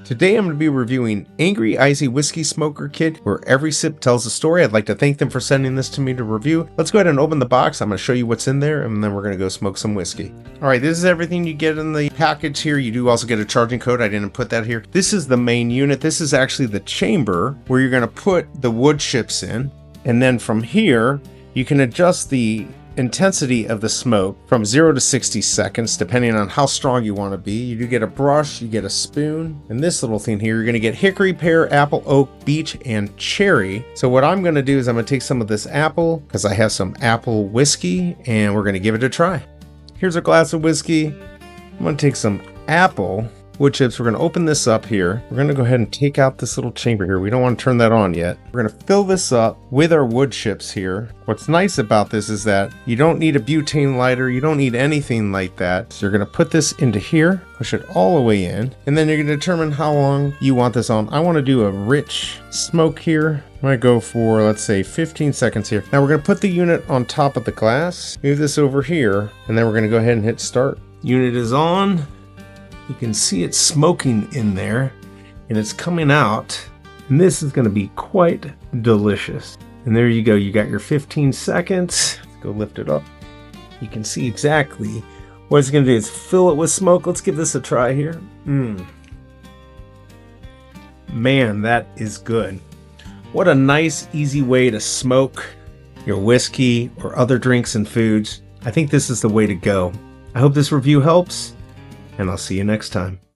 Today I'm going to be reviewing Angryicy Whiskey Smoker Kit, where every sip tells a story. I'd like to thank them for sending this to me to review. Let's go ahead and open the box. I'm going to show you what's in there, and then we're going to go smoke some whiskey. Alright, this is everything you get in the package here. You do also get a charging code. I didn't put that here. This is the main unit. This is actually the chamber where you're going to put the wood chips in. And then from here, you can adjust the intensity of the smoke from 0 to 60 seconds depending on how strong you want to be. You do get a brush, you get a spoon, and this little thing here, you're going to get hickory, pear, apple, oak, beech, and cherry. So what I'm going to do is I'm going to take some of this apple, because I have some apple whiskey, and we're going to give it a try. Here's a glass of whiskey. I'm going to take some apple wood chips. We're going to open this up here. We're going to go ahead and take out this little chamber here. We don't want to turn that on yet. We're going to fill this up with our wood chips here. What's nice about this is that you don't need a butane lighter. You don't need anything like that. So you're going to put this into here, push it all the way in, and then you're going to determine how long you want this on. I want to do a rich smoke here. I'm going to go for, let's say, 15 seconds here. Now we're going to put the unit on top of the glass, move this over here, and then we're going to go ahead and hit start. Unit is on. You can see it smoking in there, and it's coming out, and this is going to be quite delicious. And there you go, you got your 15 seconds. Let's go lift it up. You can see exactly what it's going to do is fill it with smoke. Let's give this a try here. Man, that is good. What a nice, easy way to smoke your whiskey or other drinks and foods. I think this is the way to go. I hope this review helps, and I'll see you next time.